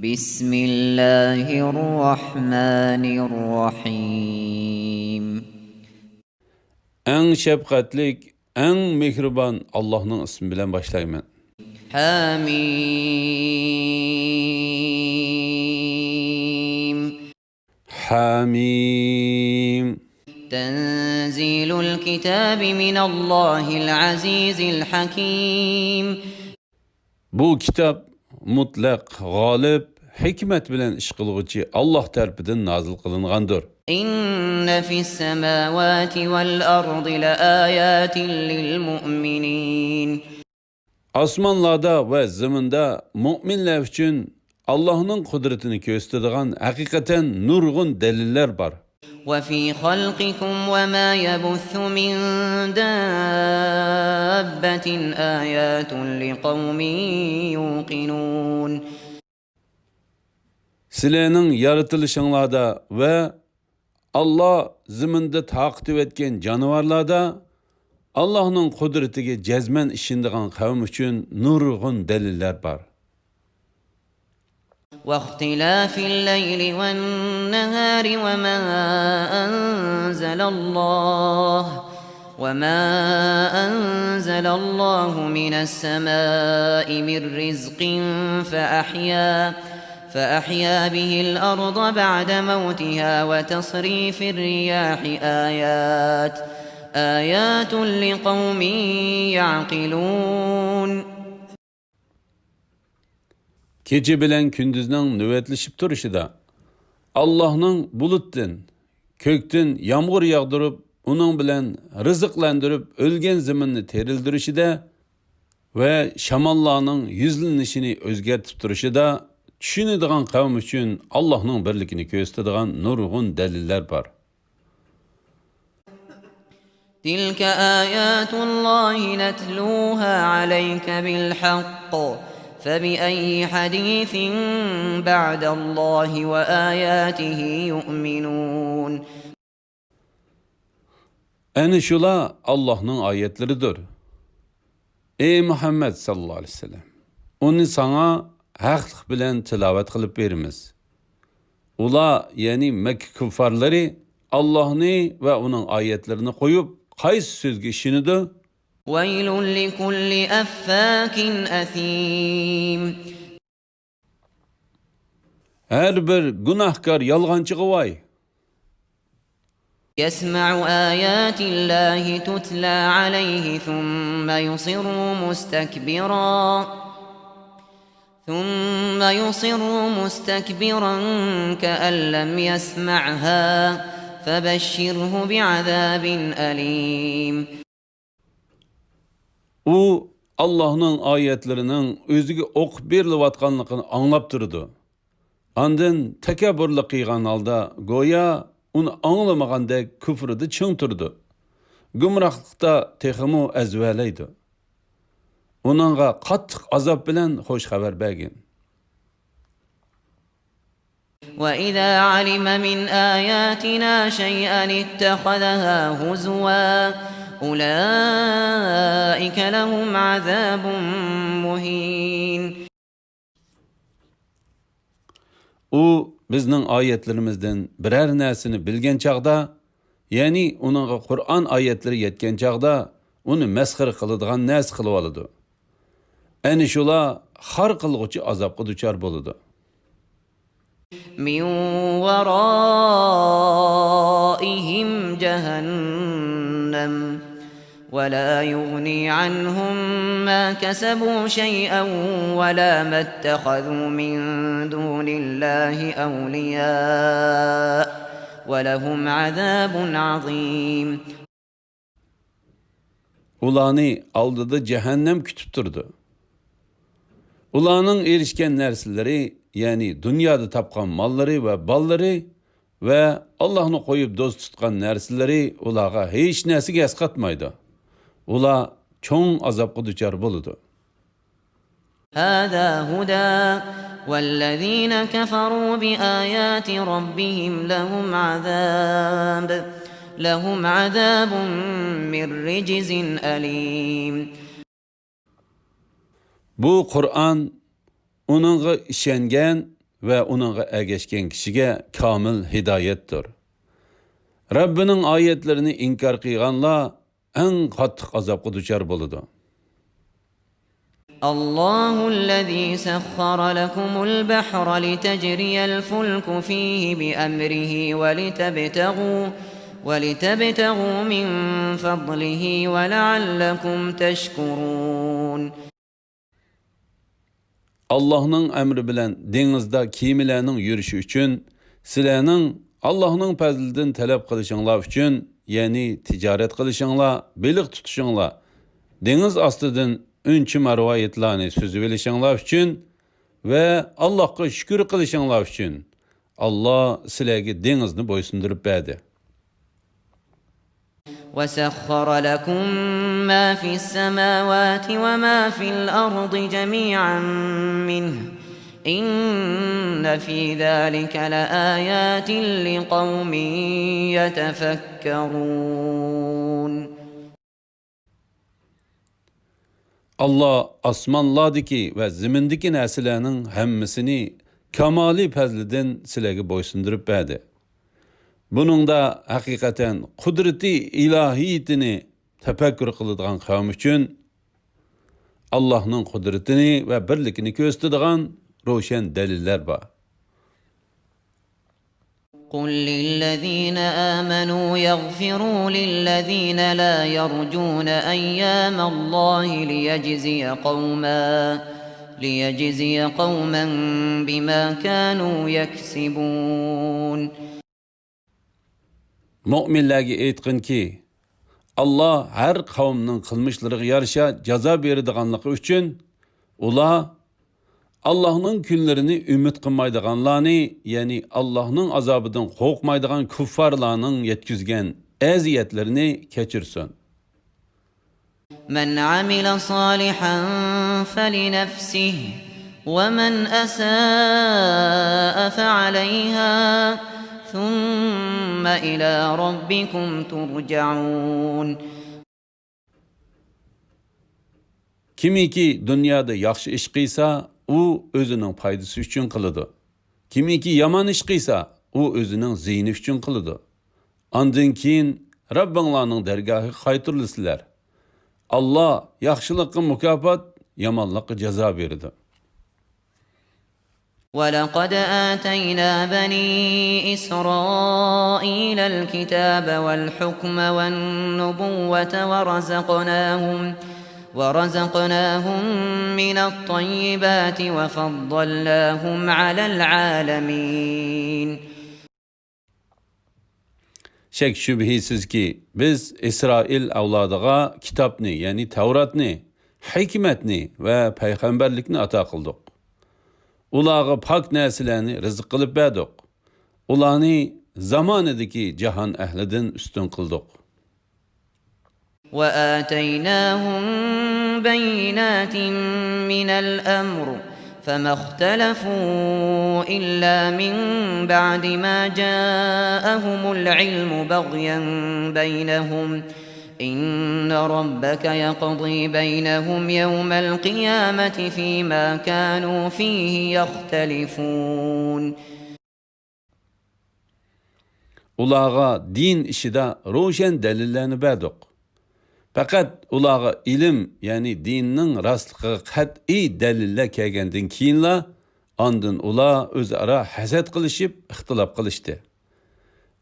بسم الله الرحمن الرحيم. En şefkatlik, en mehriban Allah'ın ismi bilen başlayman. حميم. Hamim. تنزيل الكتاب من الله العزيز الحكيم. Bu kitap mutlak, galip, hikmet bilen iş kılgıcı Allah tarafından nazil kılıngandır. إن في السماوات والأرض لآيات للمؤمنين. Osmonlarda ve zeminde müminler için Allah'ın kudretini gösterdiğin hakikaten nurgun deliller var. وفي خلقكم وما يبث من دابة آيات لقوم يوقنون. Sizlerin yaratılışınlarda ve Allah ziminde takip etken canavarlarda Allah'ın kudretine cezmen işindiğin kavim için nurgun deliller var. واختلاف الليل والنهار وما أنزل الله من السماء من رزق فأحيا به الأرض بعد موتها وتصريف الرياح آيات لقوم يعقلون. Gece bilen gündüzden nöbetleşip duruşu da Allah'ın buluttan, kökten yağmur yağdırıp, onun bilen rızıklandırıp, ölgen zamanını terildirişi de ve şamallarının yüzlenişini özgertip duruşu da düşünüdüğün kavim için Allah'ın birlikini gösterdiğin nurgun deliller var. تلك آيات الله نتلوها عليك بالحق فبأي حديث بعد الله وآياته يؤمنون. Eni şula Allah'ın ayetleridir. Ey Muhammed sallallahu aleyhi ve sellem, onu sana haqliq bilen tilavet kılıp verimiz. Ula yani Mekke küffarları Allah'ını ve onun ayetlerini koyup qaysı sözge işinidir? ويل لكل أفاك أثيم. Her bir günahkar yalgancı vay. يسمع آيات الله تتلى عليه ثم يصر مستكبرا كأن لم يسمعها فبشره بعذاب أليم. O Allah'ın ayetlerinin özüge ok berilayotganligini anlap durdu. Andın tekebbürlü qıygan halda goya onu anlamagandek küfrüdü çıng turdu. Gümrahlıkta tehimu ezveleydi. Onunla qattiq azap bilen hoş haber bergin. وَإِذَا عَلِمَ مِنْ آيَاتِنَا شَيْئًا اتَّخَذَهَا هُزُوًا أُولَٰئِكَ لَهُمْ عَذَابٌ مُهِينٌ. O bizning ayetlerimizden birer näsini bilgen çağda, yani onunğa Kur'an ayetleri yetken çağda onu mesxir qılıdığan näs qılıp alıdı. Eni şula har qılğıcı azapqa duçar boludu. مِنْ وَرَائِهِمْ جَهَنَّمُ وَلَا يُغْنِي عَنْهُمْ مَا كَسَبُوا شَيْئًا وَلَا مَا اتَّخَذُوا مِنْ دُونِ اللَّهِ أَوْلِيَاءَ وَلَهُمْ عَذَابٌ عَظِيمٌ. Ulanı aldıdı cehennem kütüp durdu. Ulanın erişken nersilleri, yani dünyada tapkan malları ve balları ve Allah'ını koyup dost tutkan nersilleri ulağa hiç nesi esqatmaydı. Ula çoğun azapqı düçar boludu. هذا هدى والذين كفروا بآيات ربهم لهم عذاب من رجز أليم. Bu Kur'an onunğa işengen ve onunla ergeçken kişiye kamil hidayettir. Rabbinin ayetlerini inkar kıyganla en katlık azapı düşer buludu. الله الذي سخر لكم البحر لتجري الفلك فيه بأمره ولتبتغوا من فضله ولعلكم تشكرون. Allah'ın emri bilen denizde kimilerinin yürüyüşü üçün, sizlerinin Allah'ın fazlidan talep kılışınlar üçün, yani ticaret kılışınlar, balık tutuşunlar, deniz astıdan ünkü mervayetlerini süzüp elişinlar üçün ve Allah'a şükür kılışınlar üçün, Allah sizlerge denizni boysundurup verdi. وسخر لكم ما في السماوات وما في الأرض جميعا منه إن في ذلك لآيات لقوم يتفكرون. Allah asmanlardaki ve zimindeki nesillerin hemmisini kamali fazliden sizlerge boysundurup verdi. Bunun da hakikaten kudreti ilahiyetini tefekkür kılıdığan kavm için Allah'ın kudretini ve birlikini gösterdiğin roşen deliller var. قل للذين آمنوا يغفروا للذين لا يرجون أيام الله ليجزي قوما بما كانوا يكسبون. Müminlerge aytqın ki Allah her kavminin kılmışlarına yarışa ceza berdiganlığı üçün ula Allah'ın günlerini ümit kılmaydiganlarını, yani Allah'ın azabından korkmaydigan kuffarlarının yetkizgen eziyetlerini keçirsin. Men amila salihan felinefsih ve men esâ'a fe'aleyhâ thumma ila rabbikum turcaun. Kimi ki dünyada yaxşı iş qıysa, o özünün faydası üçün kılıdı. Kimi ki yaman iş qıysa, o özünün ziyni üçün kılıdı. Andın keyin Rabbinlarning dergahı qaytırlısılar. Allah yaxşılıqqa mükafat, yamanlıqqa jaza berdi. وَلَقَدْ آتَيْنَا بَنِي إِسْرَائِيلَ الْكِتَابَ وَالْحُكْمَ وَالنُّبُوَّةَ ورزقناهم من الطيبات وفضلناهم على العالمين. Şek şübhisiz ki biz İsrail avladığa kitapni, yani Tevratni, hikmetni ve peygamberlikni ata kıldık. Ulağı pak nesillerini rızık kılıp verdik. Ulağını zamanedeki cihan ehlidin üstün kıldık. وآتيناهم بينات من الأمر فما اختلفوا إلا من بعد ما جاءهم العلم بغيا بينهم إن ربك يقضي بينهم يوم القيامة فيما كانوا فيه يختلفون. Ulağa din işide roşen delillerini verdik. Fakat ulağa ilim, yani dininin rastlığı kat'i delille kelgenden kiyinla andın ula özara haset kılışıp ixtilaf kılıştı.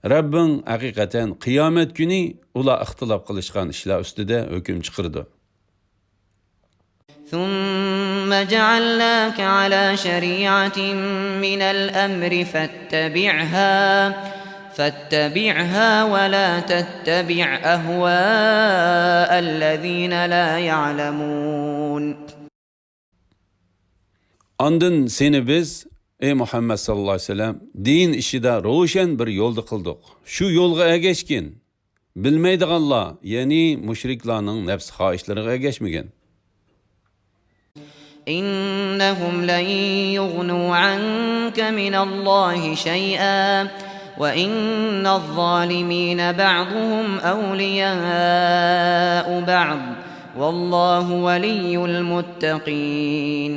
Rabbin hakikaten kıyamet günü ula ixtilaf kılışkan işler üstüde hüküm çıkırdı. ثُمَّ جَعَلْنَاكَ عَلَى شَرِيعَةٍ مِّنَ الْأَمْرِ فاتبعها ولا تتبع أهواء الذين لا يعلمون. Andın seni biz, ey Muhammed sallallahu aleyhi ve sellem, din işide roşen bir yolda kıldık. Şu yolga ergeçkin, bilmeydiganlar, yani müşriklarning nefs haişleriga ergeçmegen. İnnehum len yughnu anke minallahi şey'a وَإِنَّ الظَّالِمِينَ بَعْضُهُمْ أَوْلِيَاءُ بَعْضٍ وَاللّٰهُ وَلِيُّ الْمُتَّقِينَ.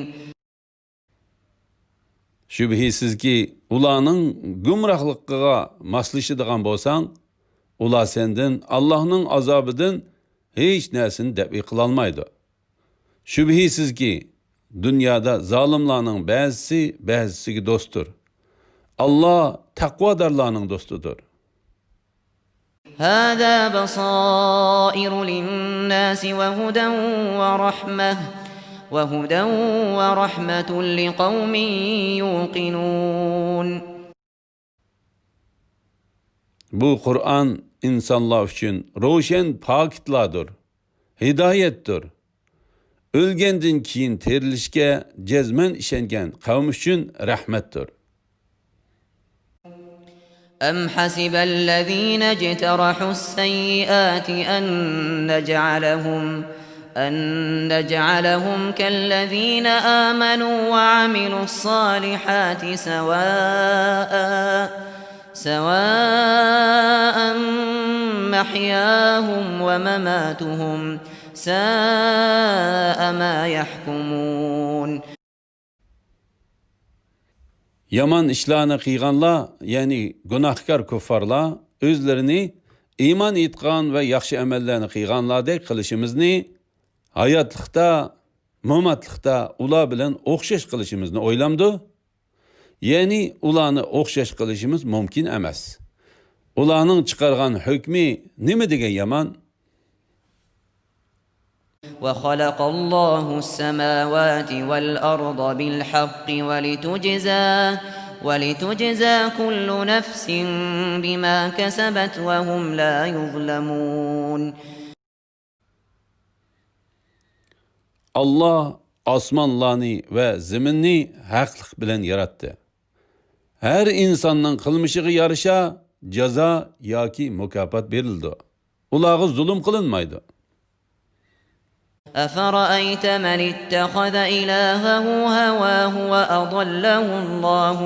Şübhisizki ularning gumrohligiga moslashadigan bo'lsang, ular sendan Allohning azobidan hech narsani dafi qila olmaydi. Şübhisizki dunyoda zolimlarning ba'zisiga do'stdir. Allah taqvodorlarning do'stidir. هذا بصائر للناس وهدى ورحمة لقوم يوقنون. Bu Kur'an insanlar için roşen pakitlardır, hidayettir. Ölgenden keyin terilishga jazman ishongan qavm uchun rahmatdir. أم حسب الذين اجترحوا السيئات أن نجعلهم كالذين آمنوا وعملوا الصالحات سواء محياهم ومماتهم ساء ما يحكمون. Yaman işlarni qilganlar, ya'ni gunohkor kuffarlar o'zlarini iymon etgan va yaxshi amallarni qilganlardek qilishimizni, hayotlikda, mo'matlikda ular bilan o'xshash qilishimizni o'ylamdi. Ya'ni ularni o'xshash qilishimiz mumkin emas. Ularning chiqargan hukmi nima degan yomon? وخلق الله السماوات والأرض بالحق ولتجزى كل نفس بما كسبت وهم لا يظلمون. Allah osmonlarni va zaminni haqliq bilan yaratdi. Her insanning qilmishiga yarasha jazo yoki mukofot berildi. Ularga zulm qilinmaydi. أفرأيت من اتخذ إلهه هواه وأضله الله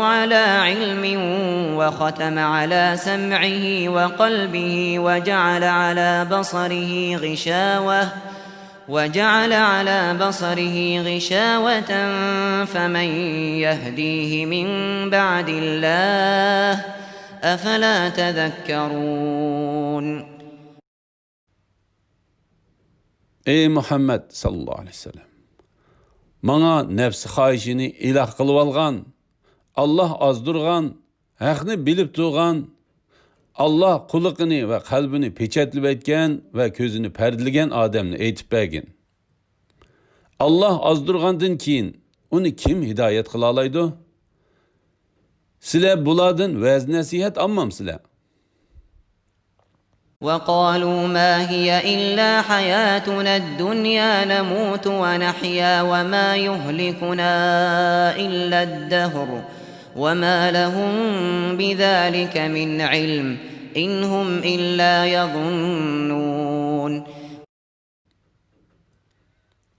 على علم وختم على سمعه وقلبه وجعل على بصره غشاوة فمن يهديه من بعد الله أفلا تذكرون. Ey Muhammed sallallahu aleyhi ve sellem, bana nefsi xahişini ilah qılıp algan, Allah azdurgan, haqni bilip turgan, Allah quluqini ve kalbini peçetlib etken ve közünü perdilgen adamni eytip bergin. Allah azdurgandan keyin uni kim hidayet qila olaydi? Sizlar bulardan va'z nasihat olmamsizlar. وقالوا ما هي إلا حياتنا الدنيا نموت ونحيا وما يهلكنا إلا الدهر وما لهم بذلك من علم إن هم إلا يظنون.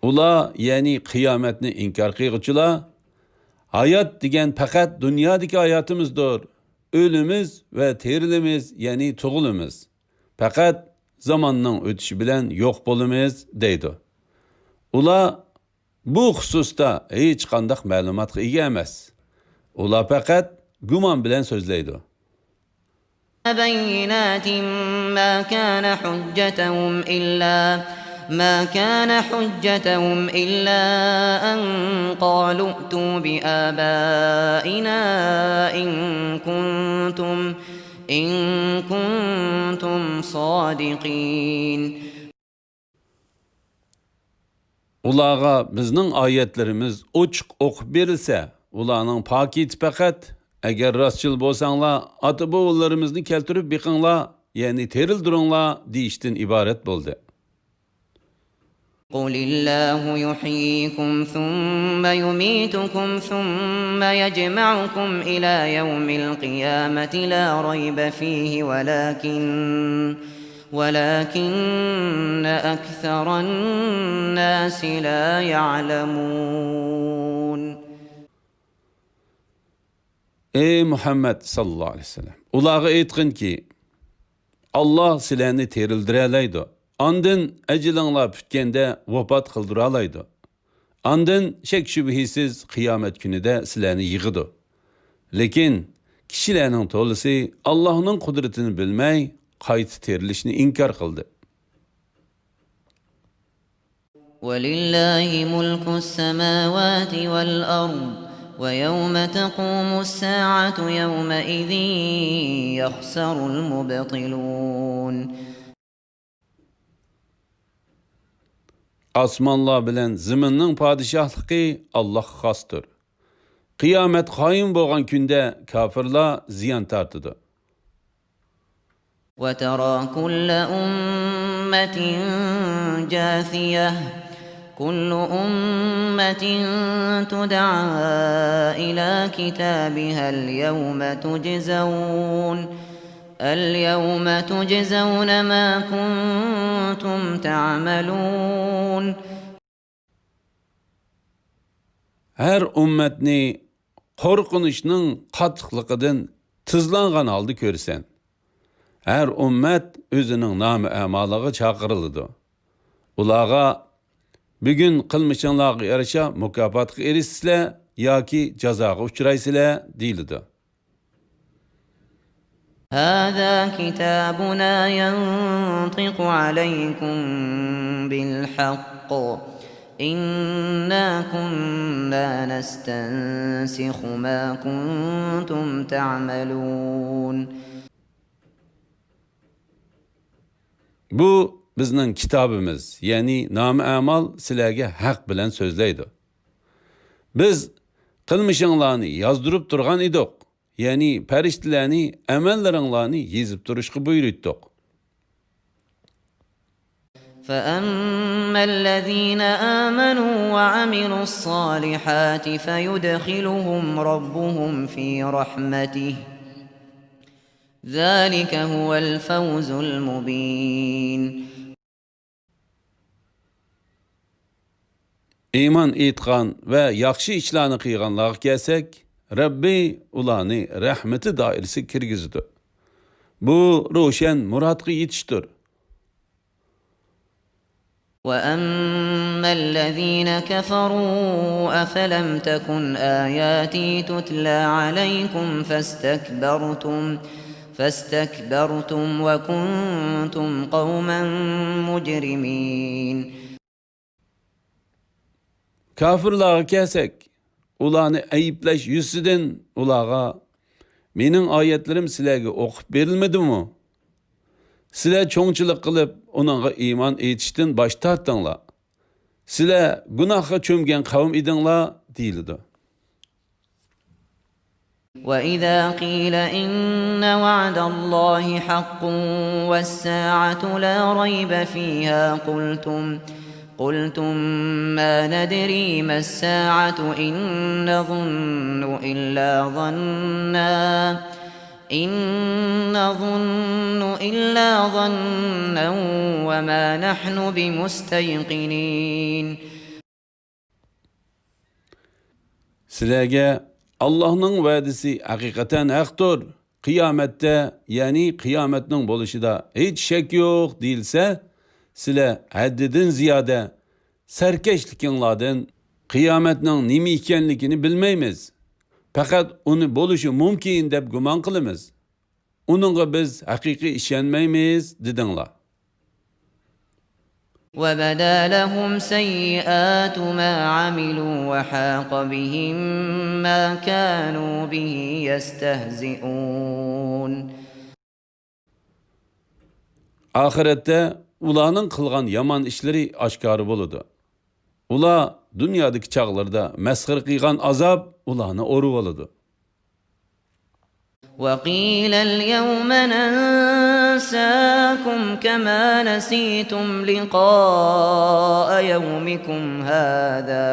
Ula yani kıyametni inkar qilguvchilar, hayat degan faqat dunyodagi hayotimizdir. Ölümüz ve terilimiz yani tug'ilimiz. Faqat zamonning o'tishi bilan yo'q bo'lamiz deydi. Ular bu xususda hech qanday ma'lumotga ega emas. Ular faqat gumon bilan so'zlaydi. بينات ما كان حجتهم إلا أن قالوا ائتوا بآبائنا إن كنتم صادقين. Ularga bizning oyatlarimiz ochiq o'qib berilsa, ularning pokiti faqat agar rostchil bo'lsanglar, ota-bobolarimizni keltirib beqinglar, ya'ni terildiringlar deyishdan iborat bo'ldi. قل الله يحييكم ثم يميتكم ثم يجمعكم إلى يوم القيامة لا ريب فيه ولكن أكثر الناس لا يعلمون. Ey Muhammed sallallahu aleyhi ve sellem, ularga aytqin ki, Allah sizlarni terildirelaydi. Andın ecilinglar pütkende vafat qildiralaydi. Andın şek şübhisiz kıyamet günü de sizlerni yığıdı. Lekin kişilerinin tolisi Allah'ın kudretini bilmey, kayıt terilişini inkar kıldı. وَلِلَّهِ مُلْكُ السَّمَاوَاتِ وَالْأَرْضِ وَيَوْمَ تَقُومُ السَّاعَةُ يَوْمَئِذٍ يَخْسَرُ الْمُبْطِلُونَ. Asmanlar bilen ziminin padişahlığı Allah'a xastır. Kıyamet kayın boğan günde kafirler ziyan tartıdı. وَتَرَى كُلَّ أُمَّةٍ جَاثِيَةً كُلُّ أُمَّةٍ تُدْعَى إِلَى كِتَابِهَا الْيَوْمَ تُجْزَوْنَ مَا كُنتُمْ تَعْمَلُونَ. Her ümmetni korkunuşның qatıqlıqıdan tızlanğan aldı görsen. Her ümmet özünün namı əmalığı çağırılıdı. Ulağa bugün qılmışınlarga yarışa mükafatga erişsizler yoki jazoga uchraysizlar deyildi. هذا كتابنا ينطق عليكم بالحق إنا كنا نستنسخ ما كنتم تعملون. Bu bizning kitabımız, yani namı amal sizlarga haq bilan so'zlaydi. Biz qilmishinglarni yozdirib turgan edik. Yani periştilerini, emelleringlarni yezip duruşku buyuruttuk. فَأَمَّا الَّذِينَ آمَنُوا وَعَمِلُوا الصَّالِحَاتِ فَيُدْخِلُهُمْ رَبُّهُمْ فِي رَحْمَتِهِ ذَلِكَ هُوَ الْفَوْزُ الْمُبِينُ. İman etqan ve yaxşı işlerini qıyğanlarga kelsek, Rabbi ularni rahmeti dairesi kirgizdi. Bu roşan muratga yetiştir. وَأَمَّا الَّذِينَ كَفَرُوا أَفَلَمْ تَكُنْ آيَاتِي تُتْلَى عَلَيْكُمْ فَاسْتَكْبَرْتُمْ وَكُنْتُمْ قَوْمًا مُجْرِمِينَ. Kafirlarga kelsek, ularni ayıplaş yüzüden ulağa, mening ayetlerim sizlarga o'qib berilmadimi? Sizlar çoğunçılık qilib, onunğa iman etishdan bosh tortinglar. Sizlar gunohga cho'mgan qavm edinglar, deyildi. وَإِذَا قِيلَ إِنَّ وَعْدَ اللَّهِ حَقٌّ وَالسَّاعَةُ لَا رَيْبَ فِيهَا قُلْتُمْ مَا نَدْرِي مَا السَّاعَةُ إِن نَّظُنُّ إِلَّا ظَنًّا وَمَا نَحْنُ بِمُسْتَيْقِنِينَ. Sizlarga Allah'ın va'disi haqiqatan haqdir. Qiyamette, yani qiyomatning bo'lishida hech shak yo'q deyilsa, sizlar haddidan ziyoda sarkashlikinglardan qiyomatning nima ekanligini bilmaymiz. Faqat uni bo'lishi mumkin deb gumon qilamiz. Uningga biz haqiqiy ishonmaymiz dedinglar. وَبَدَا لَهُمْ سَيِّئَاتُ مَا عَمِلُوا وَحَاقَ بِهِم مَّا كَانُوا بِهِ يَسْتَهْزِئُونَ. Ahirette ularning qilgan yomon ishlari oshkora bo'ladi. Ular dunyodagi chaqlarda masxir qilgan azob ularni o'rib oladi. وَقِيلَ الْيَوْمَ نَنسَاكُمْ كَمَا نَسِيتُمْ لِقَاءَ يَوْمِكُمْ هَٰذَا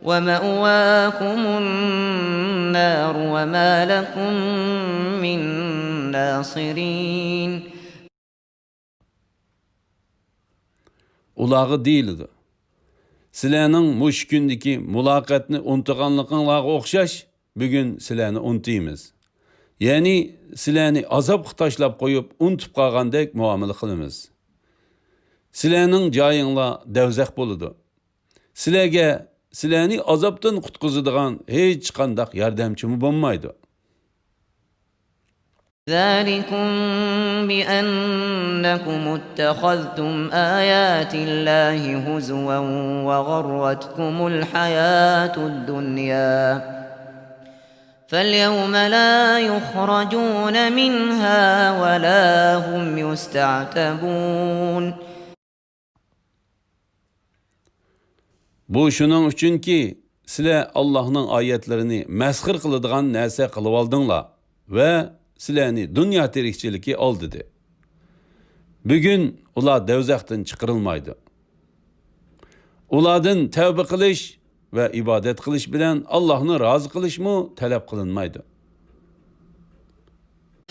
وَمَأْوَاكُمُ النَّارُ وَمَا لَكُم مِّن نَّاصِرِينَ. Ulağı deyildi. Sizlarning mush kundagi muloqotni unutganliginglarga o'xshash, bugun sizlarni unutaymiz. Ya'ni sizlarni azobga tashlab qo'yib, unutib qolgandek muomala qilamiz. Sizlarning joyinglar davzax bo'ladi. Sizlarga sizlarni azobdan qutqizadigan hech qanday yordamchimi bo'lmaydi. ذلكم بأنكم اتخذتم آيات الله هزوا وغرتكم الحياة الدنيا فاليوم لا يخرجون منها ولا هم يستعتبون. Bu şunun üçünki sizlar Allah'ın ayetlerini mesxir qiladigan narsa qilib oldinglar ve sizlarni dünya tirikçiligi oldi. Bugün ular davzaxdan chiqarilmaydi. Ulardan tavba qilish ve ibadet qilish bilan Allah'ni rozi qilishmi talab qilinmaydi.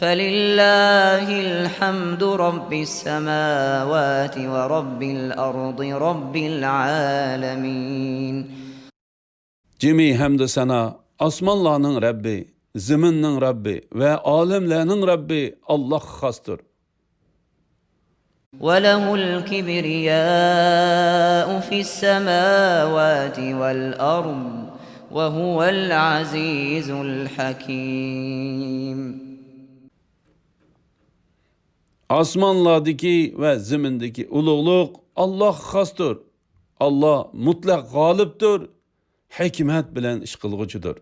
فلله الحمد رب السماوات ورب الأرض رب العالمين. Cemi hamd sana osmonlarning Rabbi, zaminning Rabbi ve alemlerning Rabbi Allah xosdir. وله الكبرياء في السماوات والأرض وهو العزيز الحكيم. Osmonlardagi ve zimindagi ulug'liq Allah xosdir. Allah mutlaq g'olibdir, hikmat bilan ish qilg'uchidir.